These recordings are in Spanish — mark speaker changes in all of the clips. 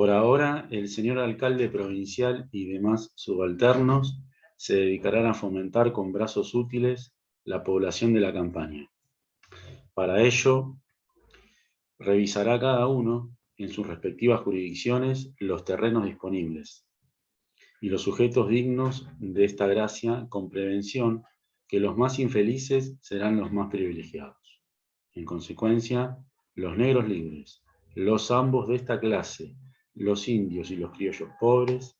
Speaker 1: Por ahora, el señor alcalde provincial y demás subalternos se dedicarán a fomentar con brazos útiles la población de la campaña. Para ello, revisará cada uno, en sus respectivas jurisdicciones, los terrenos disponibles y los sujetos dignos de esta gracia, con prevención que los más infelices serán los más privilegiados. En consecuencia, los negros libres, los ambos de esta clase, los indios y los criollos pobres,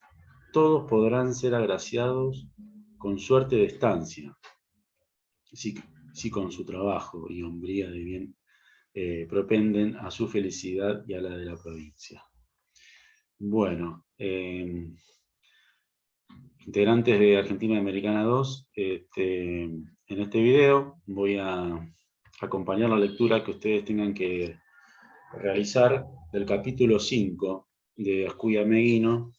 Speaker 1: todos podrán ser agraciados con suerte de estancia, si con su trabajo y hombría de bien propenden a su felicidad y a la de la provincia. Bueno, integrantes de Argentina Americana 2, en este video voy a acompañar la lectura que ustedes tengan que realizar del capítulo 5 de Ascuy Meguino.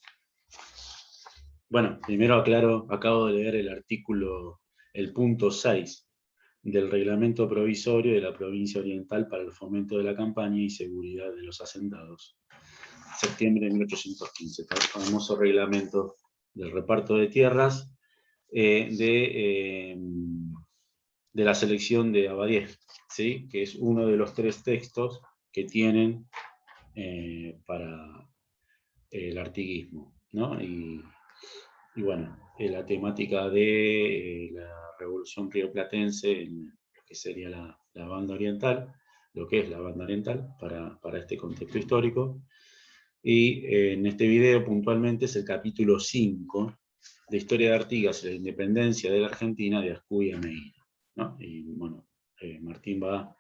Speaker 1: Bueno, primero aclaro, acabo de leer el artículo, el punto 6 del reglamento provisorio de la provincia oriental para el fomento de la campaña y seguridad de los asentados, septiembre de 1815, el famoso reglamento del reparto de tierras de la selección de Abadie, ¿sí? Que es uno de los 3 textos que tienen para el artiguismo, ¿no? Y bueno, la temática de la revolución rioplatense en lo que sería la banda oriental, lo que es la banda oriental para este contexto histórico. Y en este video puntualmente es el capítulo 5 de Historia de Artigas y la Independencia de la Argentina de Ascuy a Meguino, ¿no? Y bueno, Martín va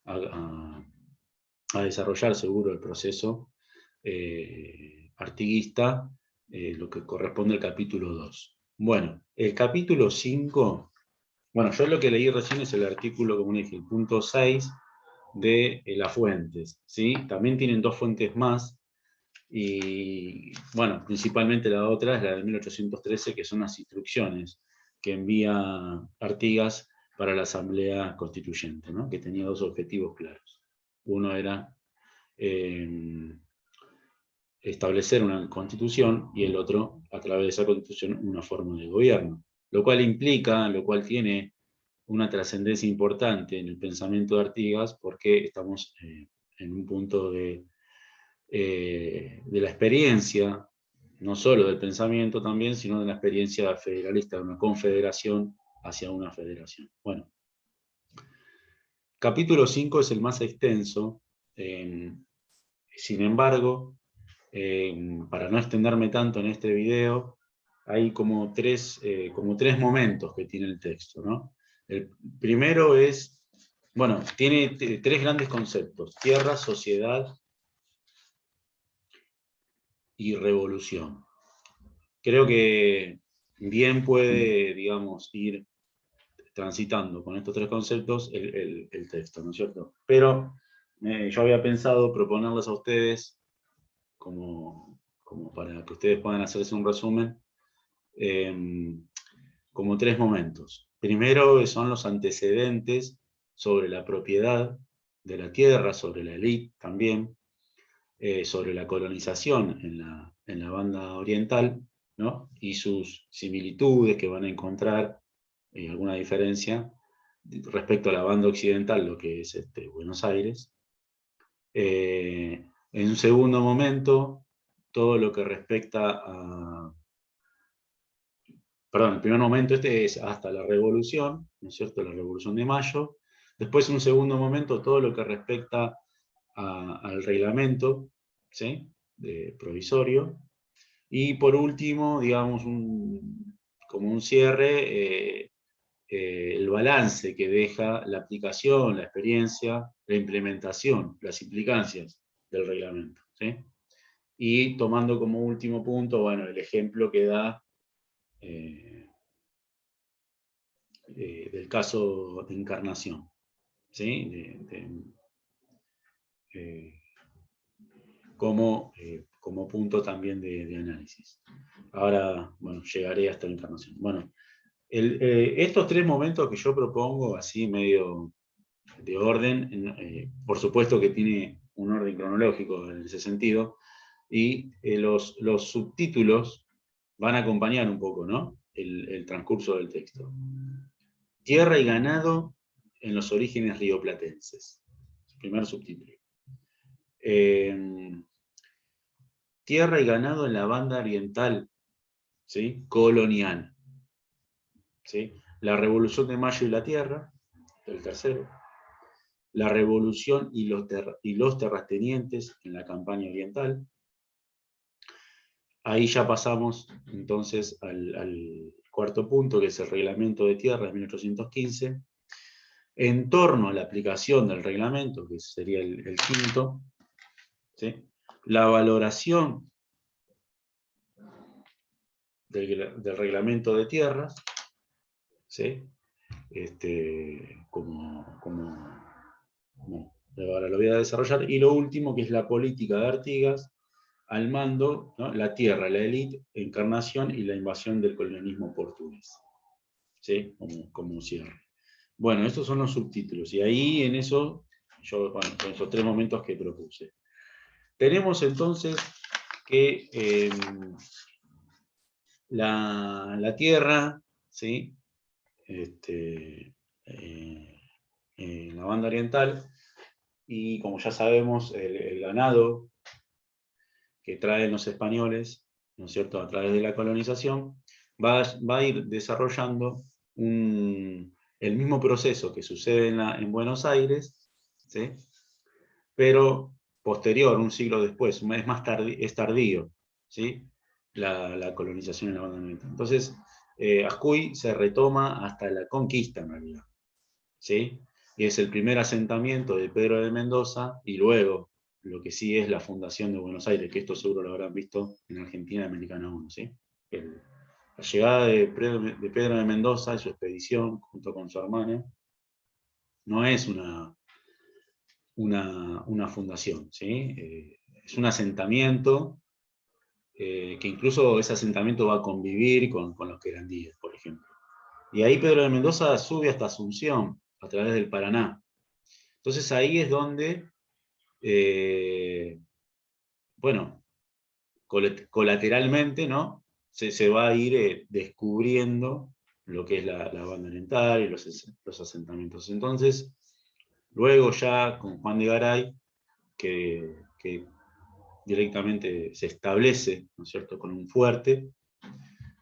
Speaker 1: a desarrollar seguro el proceso artiguista, lo que corresponde al capítulo 2. Bueno, el capítulo 5, bueno, yo lo que leí recién es el artículo, como dije, el punto 6 de las fuentes, ¿sí? También tienen 2 fuentes más, y bueno, principalmente la otra es la de 1813, que son las instrucciones que envía Artigas para la Asamblea Constituyente, ¿no? Que tenía 2 objetivos claros. Uno era establecer una constitución y el otro, a través de esa constitución, una forma de gobierno. Lo cual implica, lo cual tiene una trascendencia importante en el pensamiento de Artigas, porque estamos en un punto de la experiencia, no solo del pensamiento también, sino de la experiencia federalista, de una confederación hacia una federación. Bueno, capítulo 5 es el más extenso, sin embargo, para no extenderme tanto en este video, hay como tres momentos que tiene el texto, ¿no? El primero es, bueno, tiene 3 grandes conceptos: tierra, sociedad y revolución. Creo que bien puede, digamos, ir transitando con estos 3 conceptos el texto, ¿no es cierto? Pero yo había pensado proponerles a ustedes, como para que ustedes puedan hacerse un resumen, como 3 momentos. Primero son los antecedentes sobre la propiedad de la tierra, sobre la élite también, sobre la colonización en la banda oriental, ¿no? Y sus similitudes que van a encontrar, alguna diferencia respecto a la banda occidental, lo que es Buenos Aires. En un segundo momento, todo lo que respecta a... Perdón, el primer momento es hasta la Revolución, ¿no es cierto?, la Revolución de Mayo. Después, en un segundo momento, todo lo que respecta al reglamento, ¿sí?, provisorio. Y por último, digamos, como un cierre, el balance que deja la aplicación, la experiencia, la implementación, las implicancias del reglamento, ¿sí? Y tomando como último punto, bueno, el ejemplo que da del caso de Encarnación, ¿sí? Como punto también de análisis. Ahora, bueno, llegaré hasta la Encarnación. Bueno, estos 3 momentos que yo propongo, así medio de orden, por supuesto que tiene un orden cronológico en ese sentido, y los subtítulos van a acompañar un poco, ¿no?, el transcurso del texto. Tierra y ganado en los orígenes rioplatenses. Primer subtítulo. Tierra y ganado en la banda oriental, ¿sí?, colonial. ¿Sí? La Revolución de Mayo y la Tierra, el tercero. La Revolución y los terratenientes en la campaña oriental. Ahí ya pasamos entonces al cuarto punto, que es el Reglamento de Tierra de 1815. En torno a la aplicación del reglamento, que sería el quinto, ¿sí?, la valoración del reglamento de tierras, ¿sí?, ahora lo voy a desarrollar, y lo último, que es la política de Artigas al mando, ¿no?, la tierra, la élite, encarnación y la invasión del colonialismo portugués, ¿sí?, como cierre. Bueno, estos son los subtítulos, y ahí en eso, con esos 3 momentos que propuse. Tenemos entonces que la tierra, ¿sí?, en la banda oriental, y como ya sabemos, el ganado que traen los españoles, ¿no es cierto?, a través de la colonización, va a ir desarrollando el mismo proceso que sucede en Buenos Aires, ¿sí?, pero posterior, un siglo después, es tardío, ¿sí?, la colonización en la banda oriental. Entonces, Ascuy se retoma hasta la conquista, en realidad, ¿sí?, y es el primer asentamiento de Pedro de Mendoza, y luego lo que sí es la fundación de Buenos Aires, que esto seguro lo habrán visto en Argentina Americana 1, ¿sí? La llegada de Pedro de Mendoza y su expedición junto con su hermana no es una fundación, ¿sí? Es un asentamiento que incluso ese asentamiento va a convivir con los querandíes, por ejemplo. Y ahí Pedro de Mendoza sube hasta Asunción, a través del Paraná. Entonces ahí es donde, bueno, colateralmente, ¿no?, se va a ir descubriendo lo que es la banda oriental y los asentamientos. Entonces, luego ya con Juan de Garay, que directamente se establece, ¿no es cierto?, con un fuerte,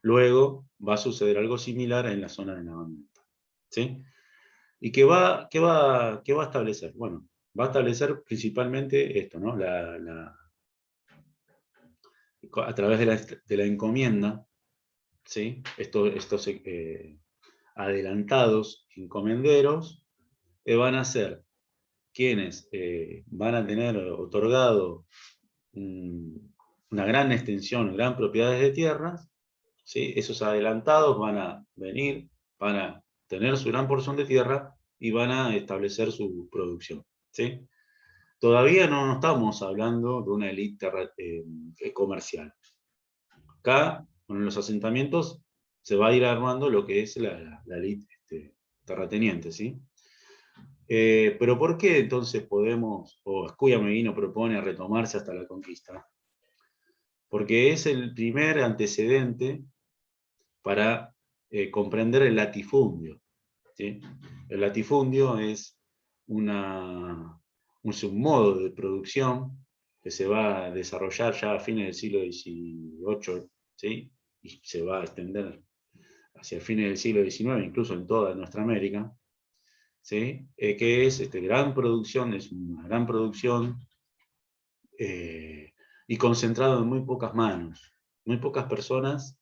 Speaker 1: luego va a suceder algo similar en la zona de la banda oriental, ¿sí? ¿Y qué va a establecer? Bueno, va a establecer principalmente esto, ¿no?, a través de la encomienda, ¿sí?, estos adelantados encomenderos van a ser quienes van a tener otorgado una gran extensión, gran propiedades de tierras, ¿sí? Esos adelantados van a venir, van a tener su gran porción de tierra y van a establecer su producción, ¿sí? Todavía no estamos hablando de una élite comercial. Acá, con los asentamientos, se va a ir armando lo que es la élite terrateniente, ¿sí? Pero ¿por qué entonces podemos, o Ascuy Ameghino propone retomarse hasta la conquista? Porque es el primer antecedente para comprender el latifundio, ¿sí? El latifundio es un submodo de producción que se va a desarrollar ya a fines del siglo XVIII, ¿sí?, y se va a extender hacia fines del siglo XIX, incluso en toda nuestra América, ¿sí? Que es gran producción, es una gran producción y concentrado en muy pocas manos. Muy pocas personas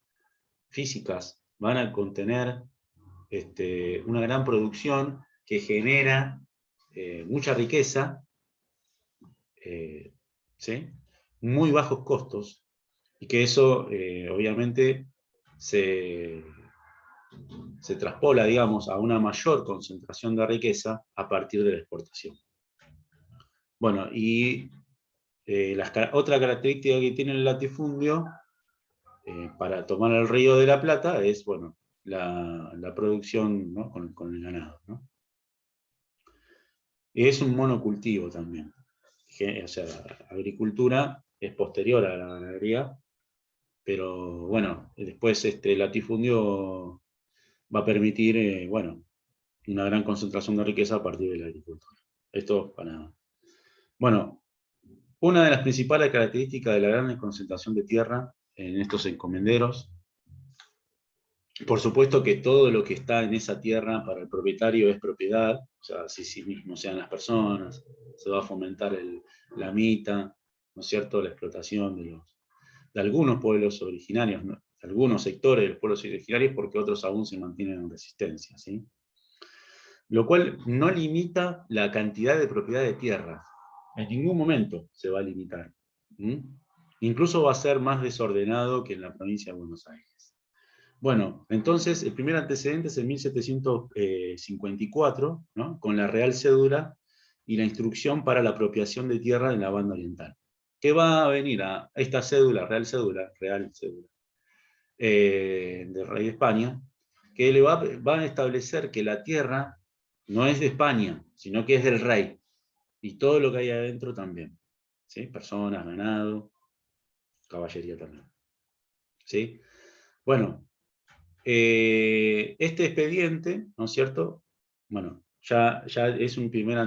Speaker 1: físicas van a contener una gran producción que genera mucha riqueza, ¿sí?, muy bajos costos, y que eso obviamente se traspola, digamos, a una mayor concentración de riqueza a partir de la exportación. Bueno, y otra característica que tiene el latifundio para tomar el Río de la Plata es, bueno, la producción, ¿no?, con el ganado, ¿no? Es un monocultivo también, o sea, agricultura es posterior a la ganadería, pero bueno, después el latifundio va a permitir, bueno, una gran concentración de riqueza a partir de la agricultura. Esto para... Bueno, una de las principales características de la gran concentración de tierra en estos encomenderos, por supuesto que todo lo que está en esa tierra para el propietario es propiedad, o sea, si sí mismo sean las personas, se va a fomentar la mita, ¿no es cierto?, la explotación de algunos pueblos originarios, ¿no?, algunos sectores de los pueblos originarios, porque otros aún se mantienen en resistencia, ¿sí? Lo cual no limita la cantidad de propiedad de tierras. En ningún momento se va a limitar. Incluso va a ser más desordenado que en la provincia de Buenos Aires. Bueno, entonces el primer antecedente es en 1754, ¿no?, con la Real Cédula y la instrucción para la apropiación de tierra en la banda oriental. ¿Qué va a venir a esta cédula, Real Cédula, del rey de España? Que le va a establecer que la tierra no es de España, sino que es del rey. Y todo lo que hay adentro también. ¿Sí? Personas, ganado, caballería también. ¿Sí? Bueno, este expediente, ¿no es cierto? Bueno, ya es un primer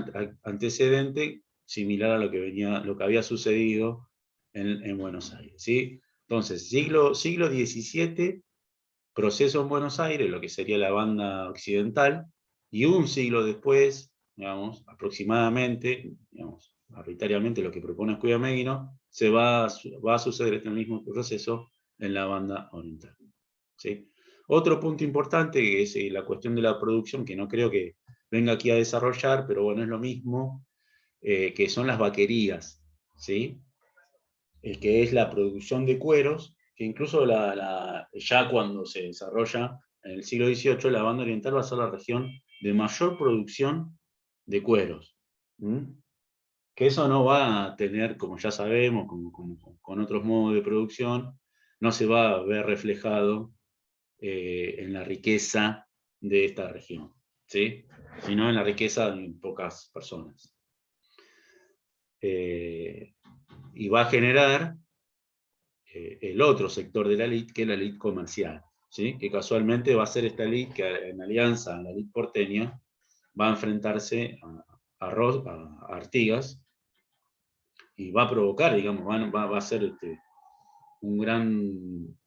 Speaker 1: antecedente similar a lo que había sucedido en Buenos Aires. ¿Sí? Entonces, siglo XVII, proceso en Buenos Aires, lo que sería la banda occidental, y un siglo después, digamos, aproximadamente, digamos, arbitrariamente lo que propone Escuyameguino, va a suceder este mismo proceso en la banda oriental. ¿Sí? Otro punto importante, que es la cuestión de la producción, que no creo que venga aquí a desarrollar, pero bueno, es lo mismo, que son las vaquerías, ¿sí? Que es la producción de cueros, que incluso ya cuando se desarrolla en el siglo XVIII, la banda oriental va a ser la región de mayor producción de cueros. Que eso no va a tener, como ya sabemos, con otros modos de producción, no se va a ver reflejado en la riqueza de esta región, ¿sí?, sino en la riqueza de pocas personas. Y va a generar el otro sector de la elite, que es la elite comercial, ¿sí?, que casualmente va a ser esta elite que, en alianza a la elite porteña, va a enfrentarse a Artigas y va a provocar, digamos, va a ser un gran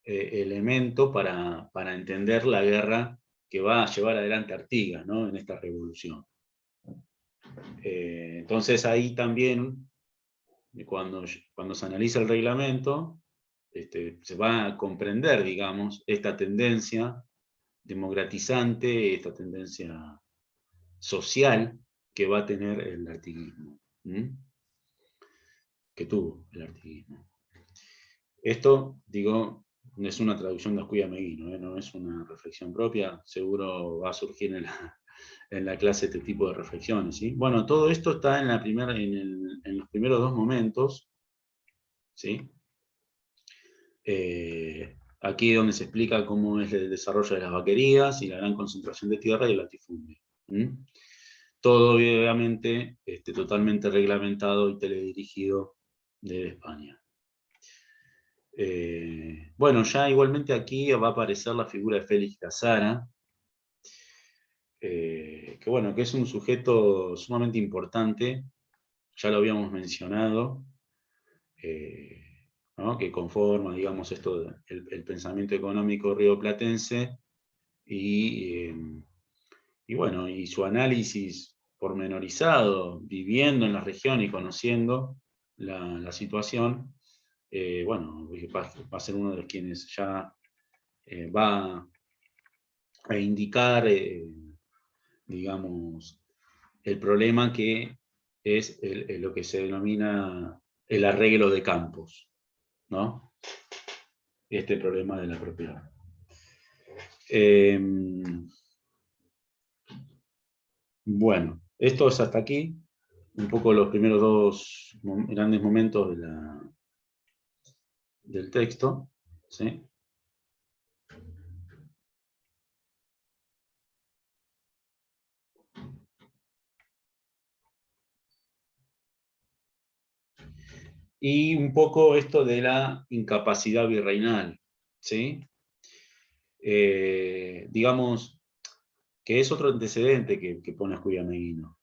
Speaker 1: elemento para entender la guerra que va a llevar adelante Artigas, ¿no?, en esta revolución. Entonces ahí también, cuando se analiza el reglamento, se va a comprender, digamos, esta tendencia democratizante, esta tendencia social que va a tener el artiguismo, que tuvo el artiguismo. Esto, digo, no es una traducción de Escuyameguino, no es una reflexión propia, seguro va a surgir en la clase este tipo de reflexiones, ¿sí? Bueno, todo esto está en los primeros dos momentos, ¿sí? Aquí es donde se explica cómo es el desarrollo de las vaquerías y la gran concentración de tierra y el latifundio. Todo obviamente totalmente reglamentado y teledirigido desde España. Bueno, ya igualmente aquí va a aparecer la figura de Félix Casara, que bueno, que es un sujeto sumamente importante, ya lo habíamos mencionado, ¿no?, que conforma, digamos, el pensamiento económico rioplatense, y bueno, y su análisis pormenorizado, viviendo en la región y conociendo la situación, bueno, va a ser uno de los quienes ya va a indicar, digamos, el problema que es lo que se denomina el arreglo de campos, ¿no? Este problema de la propiedad. Bueno, esto es hasta aquí, un poco los primeros dos grandes momentos del texto, ¿sí? y un poco esto de la incapacidad virreinal, ¿sí? Digamos que es otro antecedente que pone Julián-Meguino,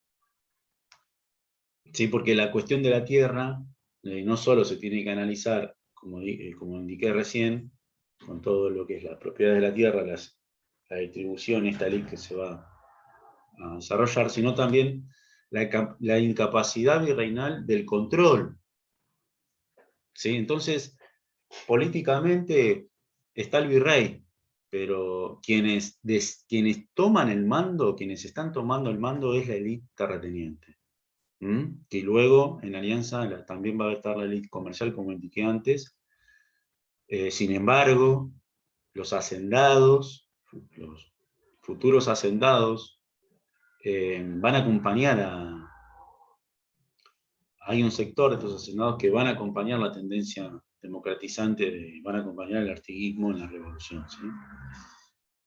Speaker 1: ¿sí? Porque la cuestión de la tierra no solo se tiene que analizar, como indiqué recién, con todo lo que es la propiedad de la tierra, la distribución, esta ley que se va a desarrollar, sino también la incapacidad virreinal del control, ¿sí? Entonces, políticamente está el virrey, pero quienes toman el mando, quienes están tomando el mando es la élite terrateniente. Que luego en alianza también va a estar la élite comercial, como indiqué antes. Sin embargo, los hacendados, los futuros hacendados, van a acompañar hay un sector de estos hacendados que van a acompañar la tendencia democratizante, van a acompañar el artiguismo en la revolución, ¿sí?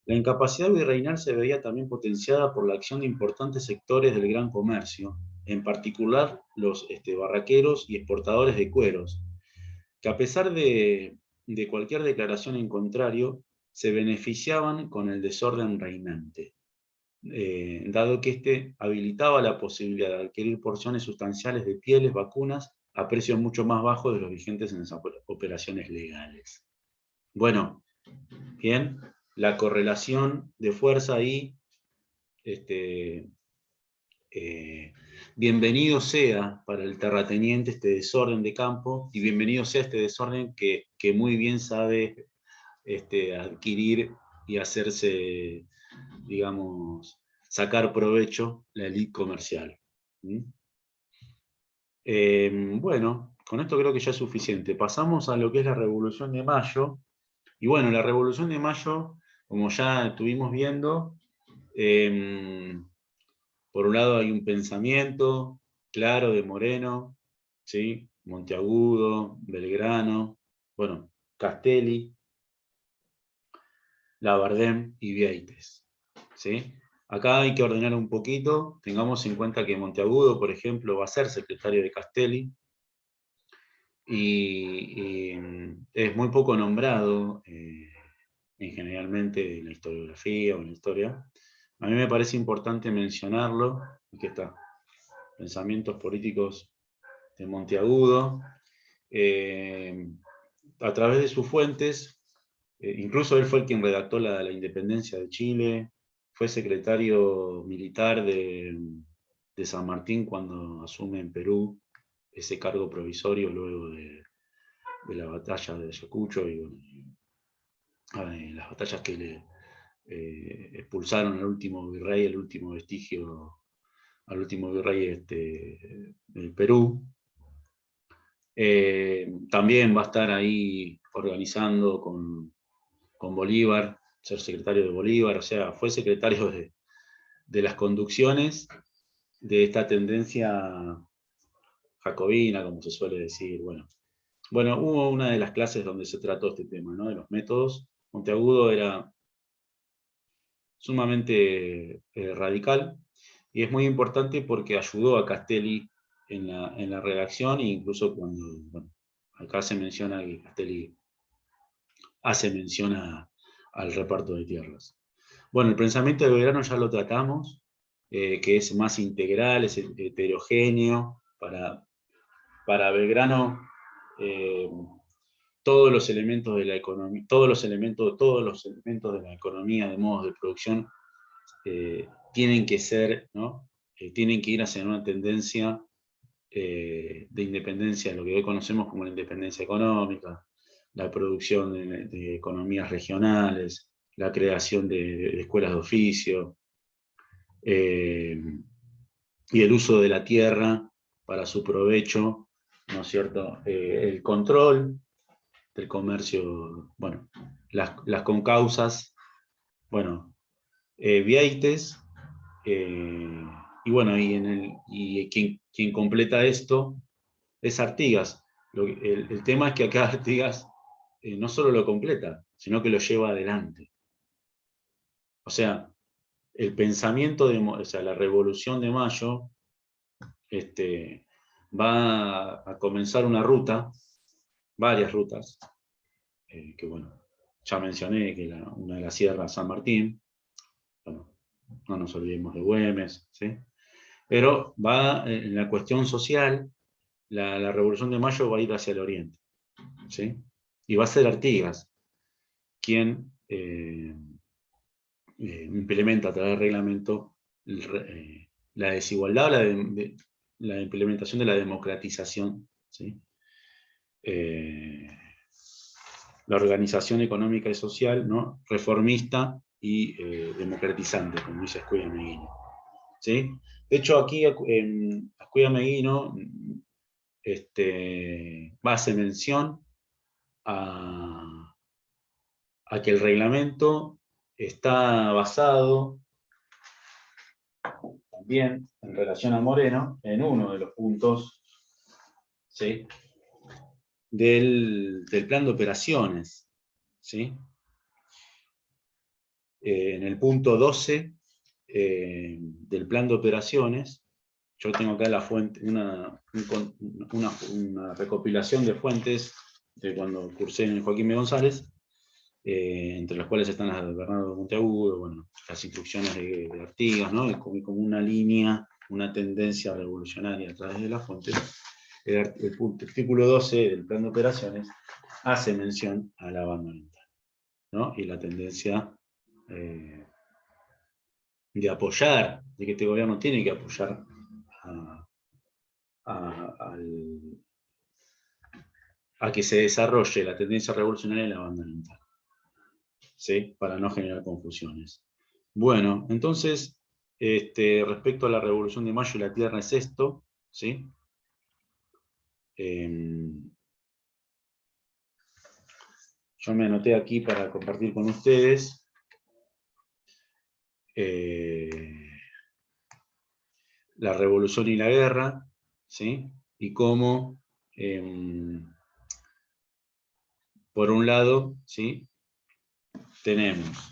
Speaker 1: La incapacidad virreinal se veía también potenciada por la acción de importantes sectores del gran comercio, en particular los barraqueros y exportadores de cueros, que a pesar de cualquier declaración en contrario, se beneficiaban con el desorden reinante, dado que éste habilitaba la posibilidad de adquirir porciones sustanciales de pieles vacunas a precios mucho más bajos de los vigentes en esas operaciones legales. Bueno, bien, la correlación de fuerza ahí, bienvenido sea para el terrateniente este desorden de campo, y bienvenido sea este desorden que muy bien sabe adquirir y hacerse, digamos, sacar provecho la élite comercial. Bueno, con esto creo que ya es suficiente. Pasamos a lo que es la Revolución de Mayo. Y bueno, la Revolución de Mayo, como ya estuvimos viendo, por un lado hay un pensamiento claro de Moreno, ¿sí? Monteagudo, Belgrano, bueno, Castelli, Labardén y Vieites, ¿sí? Acá hay que ordenar un poquito. Tengamos en cuenta que Monteagudo, por ejemplo, va a ser secretario de Castelli, y es muy poco nombrado generalmente en la historiografía o en la historia. A mí me parece importante mencionarlo. Aquí está, Pensamientos políticos de Monteagudo. A través de sus fuentes, incluso él fue el quien redactó la independencia de Chile, fue secretario militar de San Martín cuando asume en Perú ese cargo provisorio luego de la batalla de Ayacucho y las batallas que le expulsaron al último virrey, el último vestigio, al último virrey del Perú. También va a estar ahí organizando con Bolívar, ser secretario de Bolívar, o sea, fue secretario de las conducciones de esta tendencia jacobina, como se suele decir. Bueno, hubo una de las clases donde se trató este tema, ¿no? De los métodos. Monteagudo era sumamente radical, y es muy importante porque ayudó a Castelli en la redacción, e incluso cuando, bueno, acá se menciona que Castelli hace mención al reparto de tierras. Bueno, el pensamiento de Belgrano ya lo tratamos, que es más integral, es heterogéneo. Para Belgrano, todos los elementos de la economía, todos los elementos de la economía de modos de producción tienen que ser, ¿no? Tienen que ir hacia una tendencia de independencia, lo que hoy conocemos como la independencia económica, la producción de economías regionales, la creación de escuelas de oficio, y el uso de la tierra para su provecho, ¿no es cierto? El control del comercio, bueno, las concausas, bueno, Vieites, y bueno, y quien completa esto es Artigas. El tema es que acá Artigas no solo lo completa, sino que lo lleva adelante. O sea, el pensamiento o sea, la Revolución de Mayo va a comenzar una ruta, varias rutas, que bueno, ya mencioné que una de la Sierra San Martín, bueno, no nos olvidemos de Güemes, ¿sí? Pero va en la cuestión social, la Revolución de Mayo va a ir hacia el oriente, ¿sí? Y va a ser Artigas quien implementa a través del reglamento la desigualdad, la implementación de la democratización, ¿sí? La organización económica y social, ¿no? Reformista y democratizante, como dice Ascuella Meguino, ¿sí? De hecho, aquí en Ascuella Meguino hace mención a que el reglamento está basado también en relación a Moreno en uno de los puntos, ¿sí? del plan de operaciones, ¿sí? En el punto 12 del plan de operaciones, yo tengo acá la fuente, una recopilación de fuentes de cuando cursé en el Joaquín B. González, entre las cuales están las de Bernardo Monteagudo, bueno, las instrucciones de Artigas, ¿no? Como una línea, una tendencia revolucionaria a través de las fuentes. El artículo 12 del plan de operaciones hace mención a la banda oriental, ¿no? Y la tendencia de apoyar, de que este gobierno tiene que apoyar a que se desarrolle la tendencia revolucionaria en la banda oriental, ¿sí? Para no generar confusiones. Bueno, entonces, respecto a la Revolución de Mayo y la Tierra es esto, ¿sí? Yo me anoté aquí para compartir con ustedes la revolución y la guerra, ¿sí? Y cómo, por un lado, ¿sí? Tenemos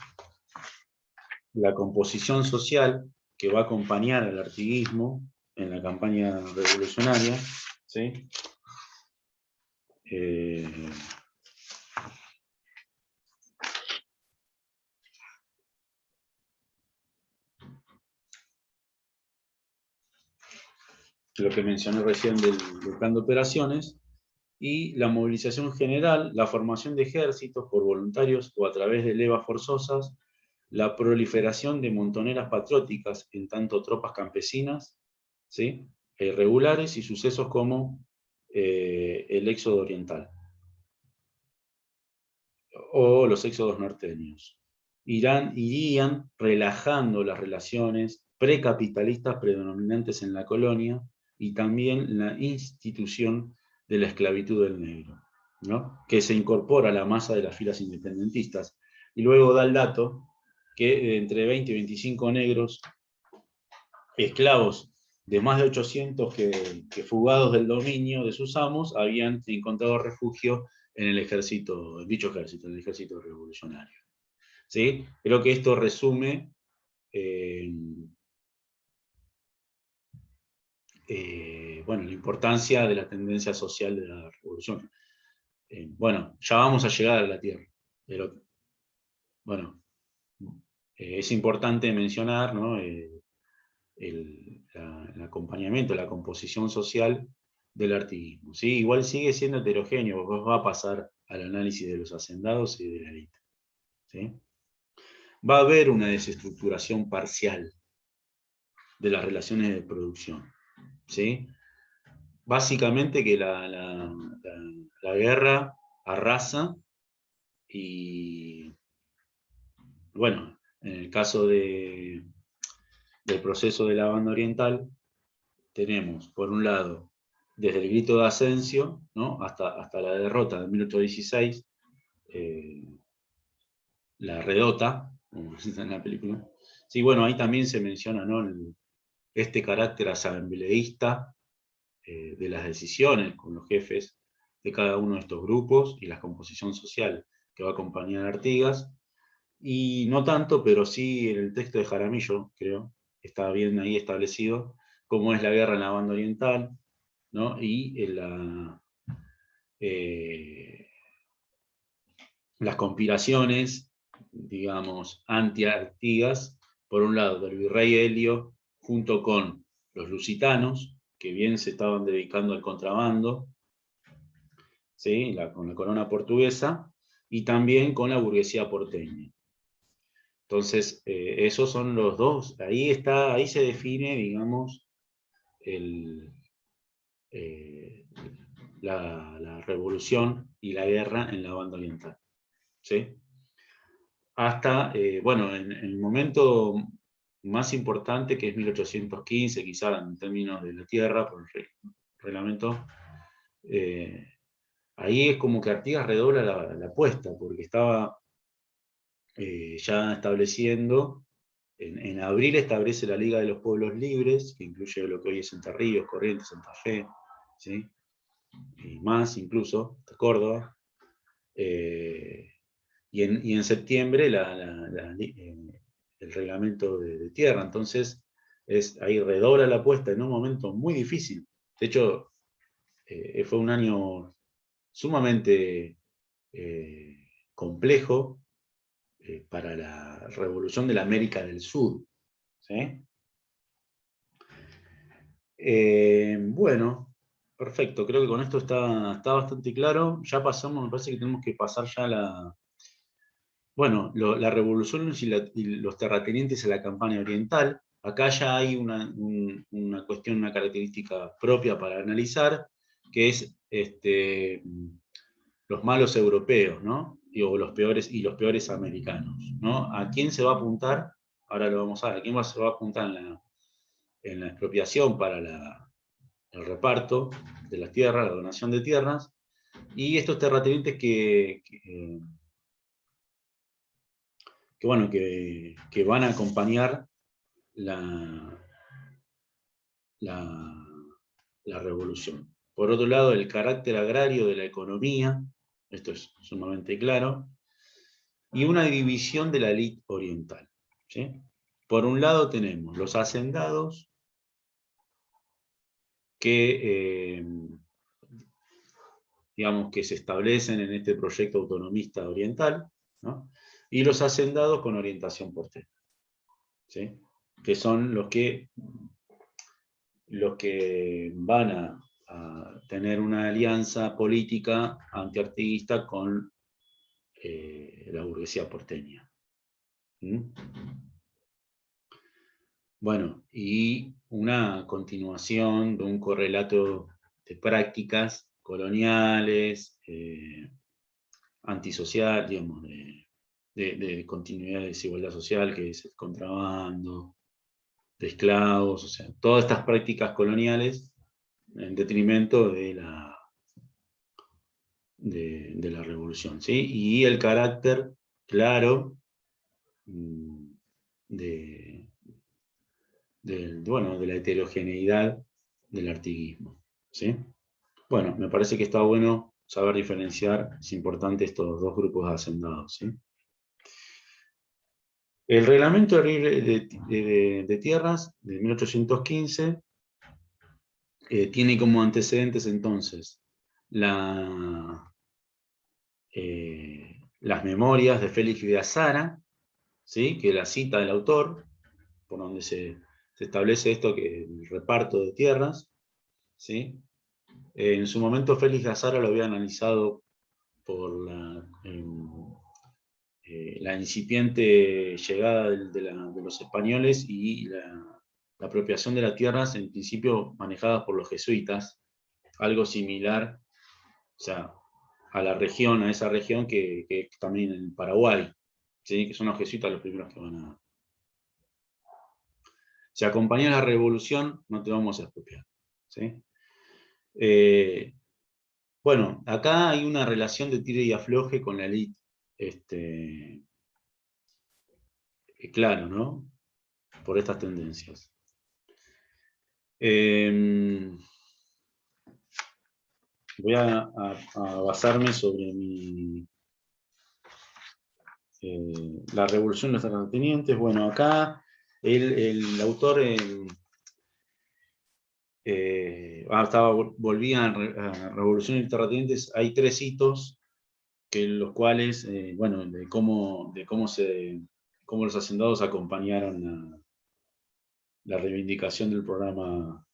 Speaker 1: la composición social que va a acompañar al artiguismo en la campaña revolucionaria, ¿sí? Lo que mencioné recién del plan de operaciones, y la movilización general, la formación de ejércitos por voluntarios o a través de levas forzosas, la proliferación de montoneras patrióticas en tanto tropas campesinas, ¿sí? Irregulares y sucesos como el éxodo oriental o los éxodos norteños. Irían relajando las relaciones precapitalistas predominantes en la colonia y también la institución de la esclavitud del negro, ¿no? Que se incorpora a la masa de las filas independentistas. Y luego da el dato que entre 20 y 25 negros esclavos de más de 800 que fugados del dominio de sus amos habían encontrado refugio en el ejército, en dicho ejército, en el ejército revolucionario, ¿sí? Creo que esto resume bueno, la importancia de la tendencia social de la revolución. Bueno, ya vamos a llegar a la Tierra, pero bueno, es importante mencionar, ¿no? El acompañamiento, la composición social del artiguismo, ¿sí? Igual sigue siendo heterogéneo, va a pasar al análisis de los hacendados y de la élite, ¿sí? Va a haber una desestructuración parcial de las relaciones de producción, ¿sí? Básicamente que la guerra arrasa y, bueno, en el caso del proceso de la banda oriental, tenemos, por un lado, desde el grito de Asensio, ¿no? hasta la derrota de 1816, la redota, como está en la película. Sí, bueno, ahí también se menciona, ¿no? Este carácter asambleísta de las decisiones con los jefes de cada uno de estos grupos y la composición social que va a acompañar a Artigas. Y no tanto, pero sí en el texto de Jaramillo, creo, está bien ahí establecido cómo es la guerra en la banda oriental, ¿no? Y las conspiraciones, digamos, anti-Artigas, por un lado, del virrey Helio, junto con los lusitanos, que bien se estaban dedicando al contrabando, ¿sí? Con la corona portuguesa, y también con la burguesía porteña. Entonces, esos son los dos, ahí se define, digamos, la revolución y la guerra en la banda oriental, ¿sí? Hasta, bueno, en el momento más importante, que es 1815, quizá en términos de la tierra, por el reglamento, ahí es como que Artigas redobla la apuesta, porque estaba ya estableciendo, en abril establece la Liga de los Pueblos Libres, que incluye lo que hoy es Entre Ríos, Corrientes, Santa Fe, ¿sí? Y más incluso, hasta Córdoba. Y en septiembre el reglamento de tierra. Entonces, ahí redobla la apuesta en un momento muy difícil. De hecho, fue un año sumamente complejo para la revolución de la América del Sur, ¿sí? Bueno, perfecto. Creo que con esto está bastante claro. Ya pasamos, me parece que tenemos que pasar ya bueno, la revolución y los terratenientes en la campaña oriental. Acá ya hay una cuestión, una característica propia para analizar, que es los malos europeos, ¿no? Digo, los peores americanos, ¿no? ¿A quién se va a apuntar? Ahora lo vamos a ver. ¿A quién se va a apuntar en la expropiación para el reparto de las tierras, la donación de tierras? Y estos terratenientes bueno, que van a acompañar la, la, la revolución. Por otro lado, el carácter agrario de la economía, esto es sumamente claro, y una división de la élite oriental, ¿sí? Por un lado tenemos los hacendados, que, digamos, que se establecen en este proyecto autonomista oriental, ¿no? Y los hacendados con orientación porteña, ¿sí? Que son los que van a tener una alianza política antiartiguista con la burguesía porteña. ¿Mm? Bueno, y una continuación de un correlato de prácticas coloniales, antisocial, digamos, de continuidad de desigualdad social, que es el contrabando, de esclavos, o sea, todas estas prácticas coloniales en detrimento de la revolución, ¿sí? Y el carácter claro de, bueno, de la heterogeneidad del artiguismo, ¿sí? Bueno, me parece que está bueno saber diferenciar, es importante, estos dos grupos de hacendados, ¿sí? El reglamento de tierras de 1815 tiene como antecedentes entonces las memorias de Félix de Azara, ¿sí? Que la cita del autor, por donde se establece esto, que el reparto de tierras, ¿sí? En su momento Félix de Azara lo había analizado por la incipiente llegada de los españoles y la apropiación de las tierras, en principio manejadas por los jesuitas, algo similar, o sea, a esa región que también en Paraguay, ¿sí? Que son los jesuitas los primeros que van a... Si acompañas la revolución, no te vamos a expropiar, ¿sí? Bueno, acá hay una relación de tire y afloje con la élite, claro, ¿no? Por estas tendencias. Voy a basarme sobre la revolución de los terratenientes. Bueno, acá el autor volvían a Revolución de Terratenientes. Hay 3 hitos, que los cuales, bueno, de cómo los hacendados acompañaron la reivindicación del programa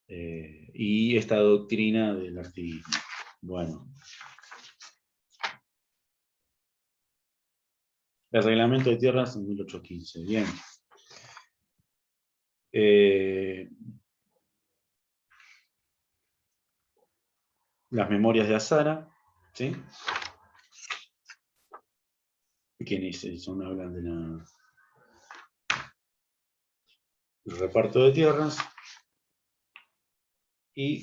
Speaker 1: y esta doctrina del activismo. Bueno. El reglamento de tierras en 1815. Bien. Las memorias de Azara, ¿sí? ¿Quiénes son? Hablan del reparto de tierras y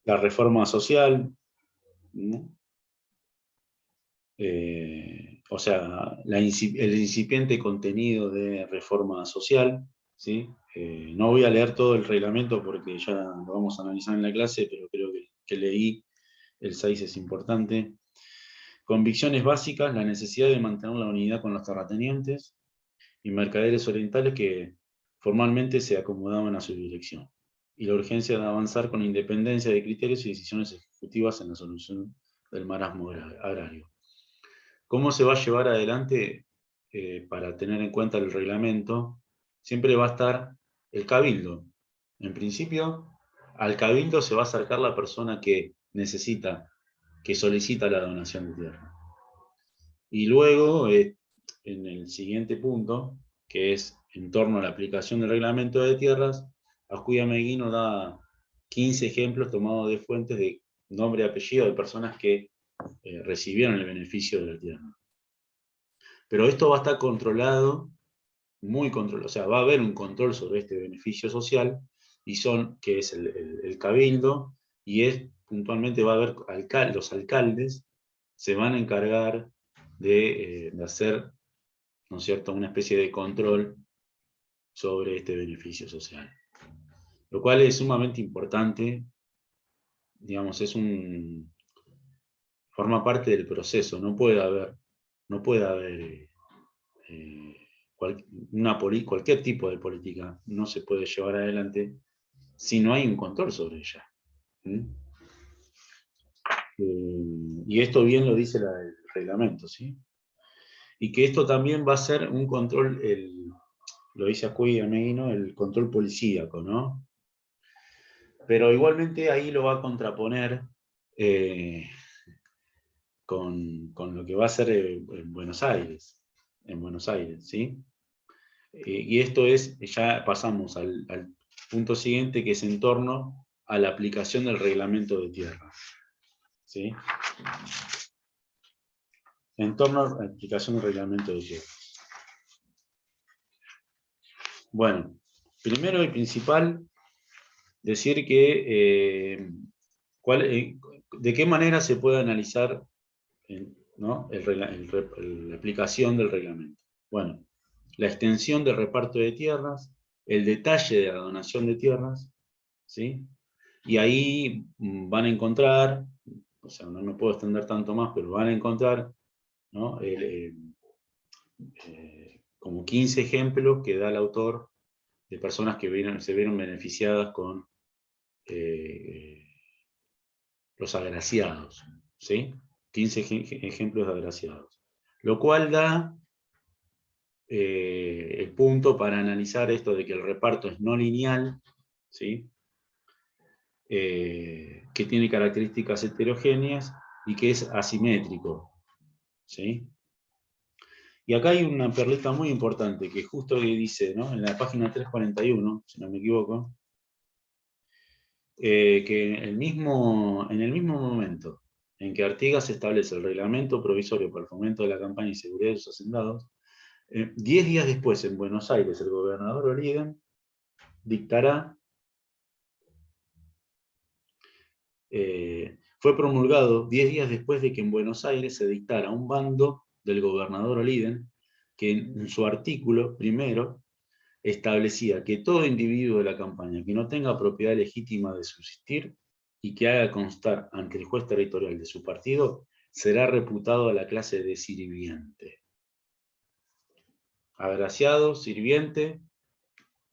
Speaker 1: la reforma social, ¿no? O sea, el incipiente contenido de reforma social, ¿sí? No voy a leer todo el reglamento porque ya lo vamos a analizar en la clase, pero creo que leí el 6 es importante. Convicciones básicas, la necesidad de mantener la unidad con los terratenientes y mercaderes orientales que formalmente se acomodaban a su dirección, y la urgencia de avanzar con independencia de criterios y decisiones ejecutivas en la solución del marasmo agrario. ¿Cómo se va a llevar adelante para tener en cuenta el reglamento? Siempre va a estar el cabildo. En principio, al cabildo se va a acercar la persona que solicita la donación de tierra. Y luego, en el siguiente punto, que es en torno a la aplicación del reglamento de tierras, Ascuy Ameguino da 15 ejemplos tomados de fuentes de nombre y apellido de personas que recibieron el beneficio de la tierra. Pero esto va a estar controlado, muy controlado, o sea, va a haber un control sobre este beneficio social, que es el cabildo, y puntualmente va a haber los alcaldes, se van a encargar de hacer, ¿no es cierto?, una especie de control sobre este beneficio social. Lo cual es sumamente importante, digamos, forma parte del proceso, no puede haber cualquier tipo de política no se puede llevar adelante si no hay un control sobre ella. Y esto bien lo dice el reglamento, ¿sí? Y que esto también va a ser un control, lo dice Ascuy Ameguino, el control policíaco, ¿no? Pero igualmente ahí lo va a contraponer con lo que va a ser en Buenos Aires, ¿sí? Y esto ya pasamos al punto siguiente, que es en torno a la aplicación del reglamento de tierra, ¿sí? En torno a la aplicación del reglamento de tierra. Bueno, primero y principal, decir que de qué manera se puede analizar, ¿no?, la aplicación del reglamento. Bueno, la extensión del reparto de tierras, el detalle de la donación de tierras, ¿sí? Y ahí van a encontrar, o sea, no me puedo extender tanto más, pero van a encontrar, ¿no?, como 15 ejemplos que da el autor de personas que se vieron beneficiadas con los agraciados, ¿sí? 15 ejemplos de agraciados. Lo cual da el punto para analizar esto de que el reparto es no lineal, ¿sí? Que tiene características heterogéneas y que es asimétrico, ¿sí? Y acá hay una perlita muy importante que justo que dice, ¿no?, en la página 341, si no me equivoco, que en el mismo momento en que Artigas establece el reglamento provisorio para el fomento de la campaña y seguridad de los hacendados, 10 días después en Buenos Aires el gobernador O'Ligan dictará, fue promulgado 10 días después de que en Buenos Aires se dictara un bando del gobernador O'Ligan que en su artículo primero establecía que todo individuo de la campaña que no tenga propiedad legítima de subsistir y que haga constar ante el juez territorial de su partido será reputado a la clase de sirviente. Agraciado, sirviente,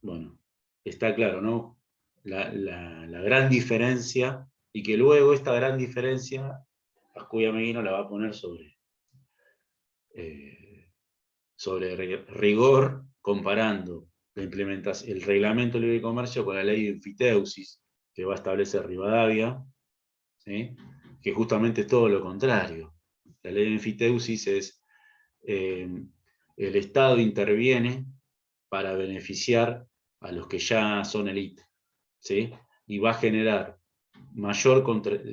Speaker 1: bueno, está claro, ¿no? La gran diferencia, y que luego esta gran diferencia, Ascuy Ameguino la va a poner sobre rigor, comparando la implementación, el reglamento de libre comercio con la ley de enfiteusis, que va a establecer Rivadavia, ¿sí? Que justamente es todo lo contrario. La ley de enfiteusis es el Estado interviene para beneficiar a los que ya son élite, ¿sí? Y va a generar mayor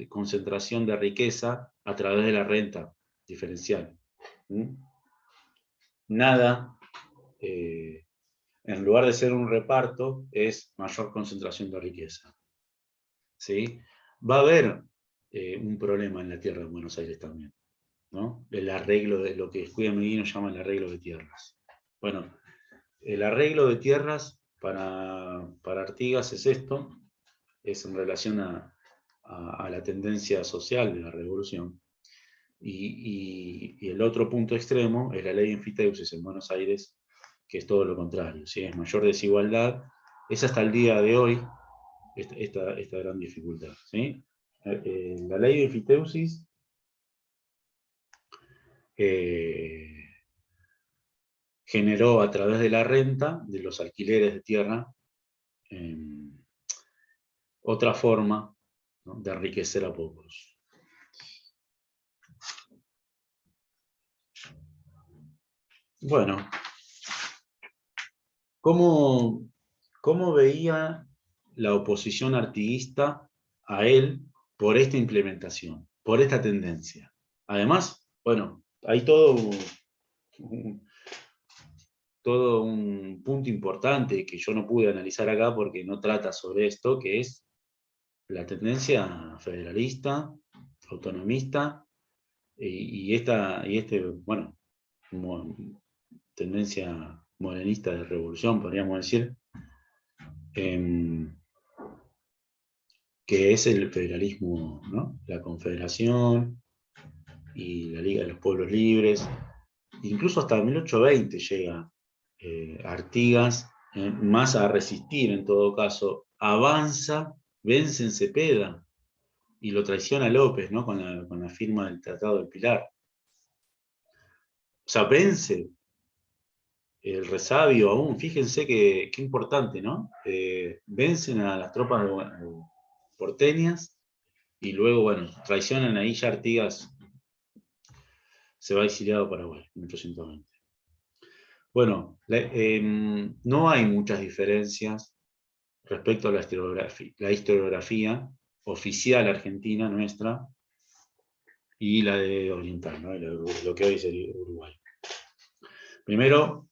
Speaker 1: concentración de riqueza a través de la renta diferencial. ¿Mm? Nada, en lugar de ser un reparto, es mayor concentración de riqueza, ¿sí? Va a haber un problema en la tierra de Buenos Aires también, ¿no? El arreglo de lo que Ascuy Ameguino llama el arreglo de tierras. Bueno, el arreglo de tierras para Artigas es esto, es en relación a la tendencia social de la revolución. Y el otro punto extremo es la ley de enfiteusis en Buenos Aires, que es todo lo contrario, ¿sí? Es mayor desigualdad, es hasta el día de hoy esta gran dificultad, ¿sí? La ley de enfiteusis generó a través de la renta, de los alquileres de tierra, otra forma, ¿no?, de enriquecer a pocos. Bueno, ¿cómo veía la oposición artiguista a él por esta implementación, por esta tendencia? Además, bueno, hay todo un punto importante que yo no pude analizar acá porque no trata sobre esto, que es la tendencia federalista, autonomista, bueno, tendencia morenista de revolución, podríamos decir, que es el federalismo, ¿no? La Confederación y la Liga de los Pueblos Libres. Incluso hasta 1820 llega Artigas, más a resistir en todo caso, avanza, vence en Cepeda y lo traiciona López, ¿no? con la firma del Tratado del Pilar. O sea, vence el resabio aún, fíjense qué importante, ¿no? Vencen a las tropas porteñas y luego, bueno, traicionan ahí ya Artigas, se va exiliado a Paraguay en 1820. Bueno, no hay muchas diferencias respecto a la historiografía oficial argentina nuestra y la de oriental, ¿no? Lo que hoy es el Uruguay. Primero,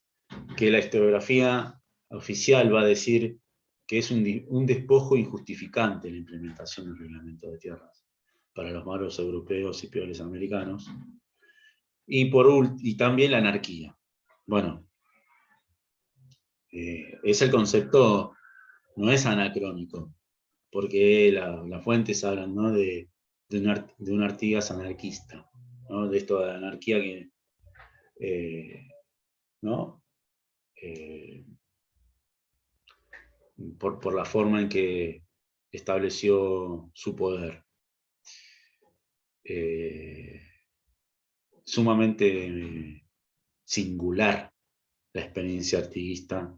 Speaker 1: que la historiografía oficial va a decir que es un despojo injustificante la implementación del reglamento de tierras para los malos europeos y peores americanos. Y también la anarquía. Bueno, ese concepto no es anacrónico, porque las fuentes hablan, ¿no?, de un Artigas anarquista, ¿no? De esto de anarquía que, ¿no? Por la forma en que estableció su poder. Sumamente singular la experiencia artiguista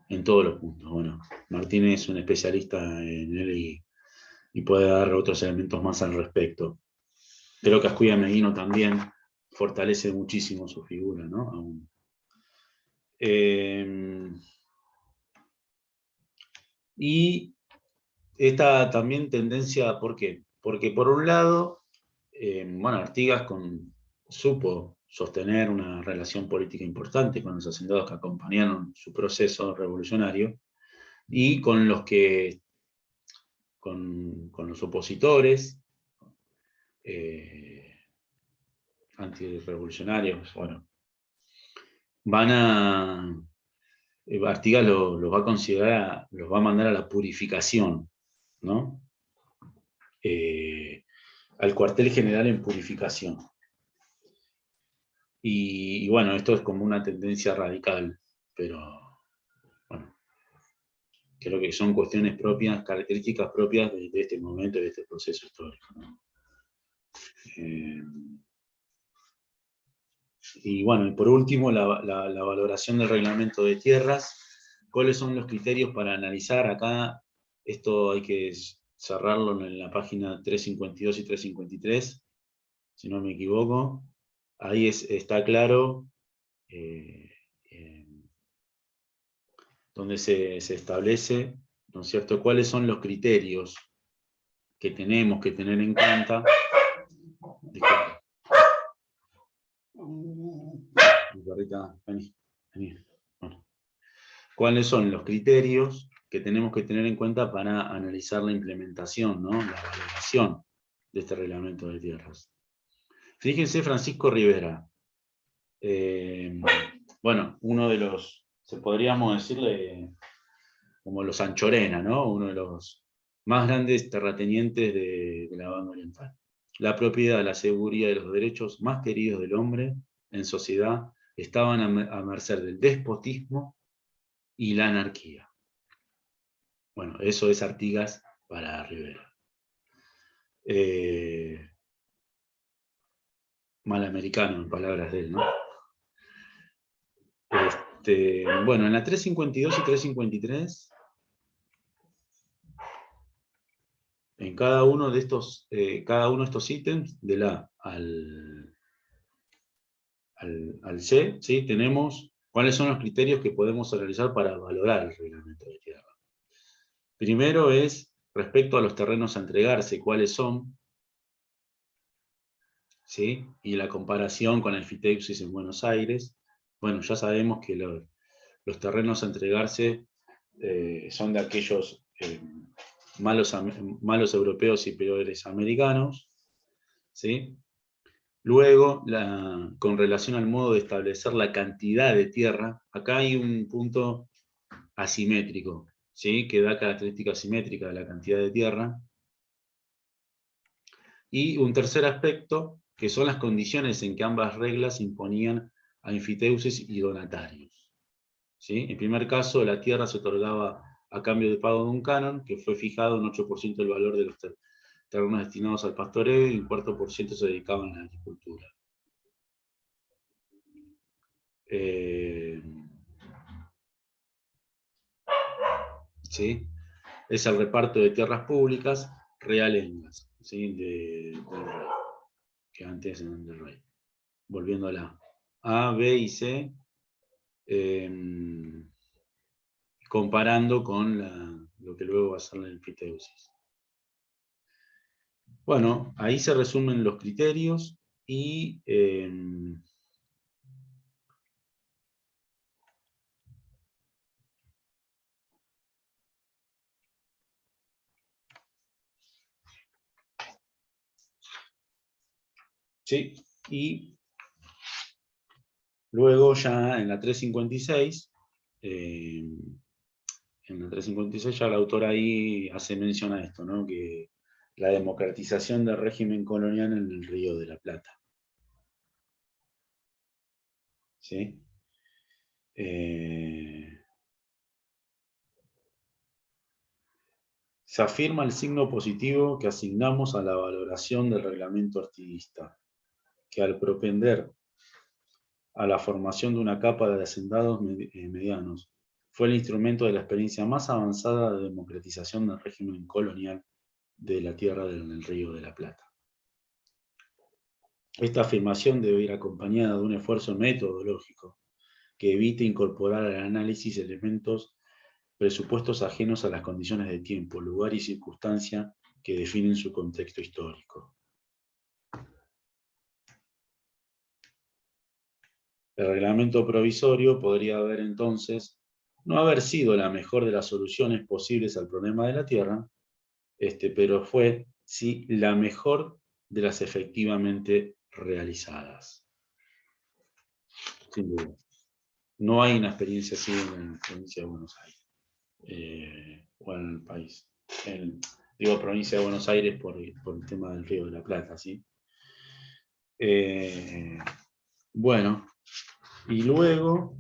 Speaker 1: en todos los puntos. Bueno, Martínez es un especialista en él y puede dar otros elementos más al respecto. Creo que Ascuy Ameguino también fortalece muchísimo su figura, ¿no? Aún. Y esta también tendencia, ¿por qué? Porque por un lado, bueno, Artigas supo sostener una relación política importante con los hacendados que acompañaron su proceso revolucionario y con los opositores antirrevolucionarios. Bueno, Artigas los va a considerar, los va a mandar a la purificación, ¿no? Al cuartel general en purificación. Y bueno, esto es como una tendencia radical, pero bueno, creo que son cuestiones propias, características propias de este momento y de este proceso histórico, ¿no? Y bueno, y por último, la valoración del reglamento de tierras. ¿Cuáles son los criterios para analizar? Acá esto hay que cerrarlo en la página 352 y 353, si no me equivoco. Ahí está claro donde se establece, ¿no es cierto?, cuáles son los criterios que tenemos que tener en cuenta. Disculpa. Mi perrita, vení. Bueno. ¿Cuáles son los criterios que tenemos que tener en cuenta para analizar la implementación, ¿no?, la valoración de este reglamento de tierras? Fíjense, Francisco Rivera. Bueno, uno de los, podríamos decirle, como los Anchorena, ¿no?, uno de los más grandes terratenientes de la banda oriental. La propiedad, la seguridad y los derechos más queridos del hombre en sociedad estaban a merced del despotismo y la anarquía. Bueno, eso es Artigas para Rivera. Mal americano, en palabras de él, ¿no? Bueno, en la 352 y 353, en cada uno de estos ítems, del A al C, ¿sí?, tenemos cuáles son los criterios que podemos analizar para valorar el reglamento de tierra. Primero es respecto a los terrenos a entregarse, cuáles son, ¿sí?, y la comparación con el Fiteusis en Buenos Aires. Bueno, ya sabemos que los terrenos a entregarse son de aquellos malos europeos y peores americanos, ¿sí? Luego, con relación al modo de establecer la cantidad de tierra, acá hay un punto asimétrico, ¿sí?, que da característica asimétrica de la cantidad de tierra. Y un tercer aspecto, que son las condiciones en que ambas reglas imponían a enfiteuses y donatarios, ¿sí? En primer caso, la tierra se otorgaba a cambio de pago de un canon, que fue fijado en 8% del valor de los terrenos destinados al pastoreo, y un 4% se dedicaban a la agricultura. ¿Sí? Es el reparto de tierras públicas realengas, ¿sí?, del rey, que antes eran del rey. Volviendo a la A, B y C, comparando con lo que luego va a ser la enfiteusis. Bueno, ahí se resumen los criterios y sí, y luego ya en la 356, ya la autora ahí hace mención a esto, ¿no?, que la democratización del régimen colonial en el Río de la Plata. ¿Sí? Se afirma el signo positivo que asignamos a la valoración del reglamento artiguista, que al propender a la formación de una capa de hacendados medianos, fue el instrumento de la experiencia más avanzada de democratización del régimen colonial de la tierra del Río de la Plata. Esta afirmación debe ir acompañada de un esfuerzo metodológico que evite incorporar al análisis elementos presupuestos ajenos a las condiciones de tiempo, lugar y circunstancia que definen su contexto histórico. El reglamento provisorio podría haber entonces no haber sido la mejor de las soluciones posibles al problema de la tierra, pero fue sí la mejor de las efectivamente realizadas. Sin duda. No hay una experiencia así en la provincia de Buenos Aires, o en el país. Digo provincia de Buenos Aires por el tema del Río de la Plata, ¿sí? Bueno, y luego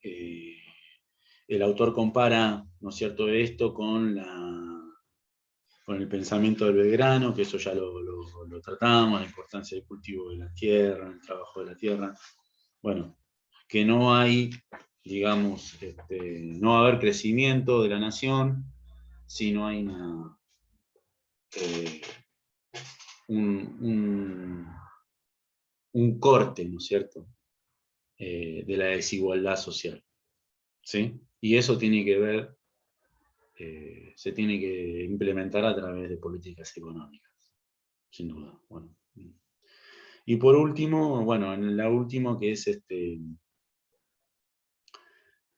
Speaker 1: el autor compara, ¿no es cierto?, esto con el pensamiento del Belgrano, que eso ya lo tratamos, la importancia del cultivo de la tierra, el trabajo de la tierra. Bueno, que no hay, digamos, no va a haber crecimiento de la nación si no hay un corte, ¿no es cierto?, de la desigualdad social. ¿Sí? Y eso tiene que ver, se tiene que implementar a través de políticas económicas, sin duda. Bueno. Y por último, bueno, en la última que es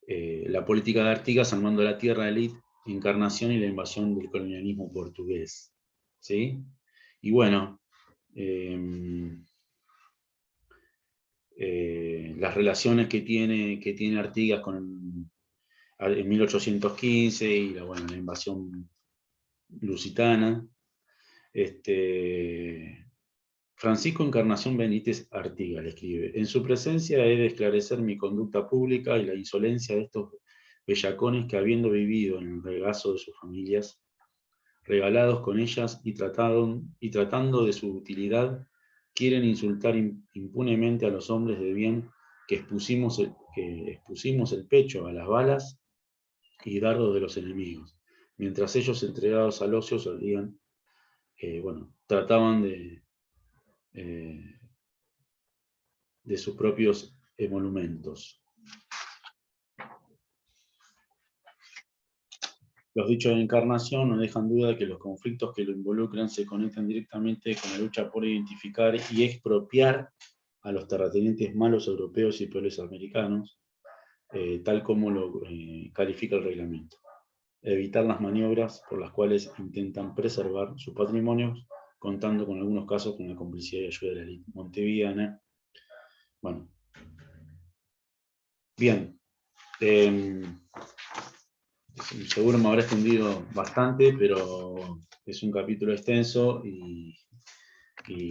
Speaker 1: la política de Artigas al mando de la tierra, élite, encarnación y la invasión del colonialismo portugués. ¿Sí? Y bueno, las relaciones que tiene Artigas en 1815 y la invasión lusitana. Francisco Encarnación Benítez Artigas le escribe: en su presencia he de esclarecer mi conducta pública y la insolencia de estos bellacones que, habiendo vivido en el regazo de sus familias, regalados con ellas y tratando de su utilidad, quieren insultar impunemente a los hombres de bien que expusimos el pecho a las balas y dardos de los enemigos, mientras ellos, entregados al ocio, solían, trataban de sus propios emolumentos. Los dichos de Encarnación no dejan duda de que los conflictos que lo involucran se conectan directamente con la lucha por identificar y expropiar a los terratenientes malos europeos y peores americanos, tal como lo califica el reglamento. Evitar las maniobras por las cuales intentan preservar sus patrimonios, contando con algunos casos con la complicidad y ayuda de la élite montevideana. Bueno. Bien. Seguro me habrá extendido bastante, pero es un capítulo extenso y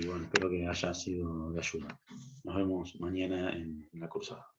Speaker 1: bueno, espero que haya sido de ayuda. Nos vemos mañana en la cursada.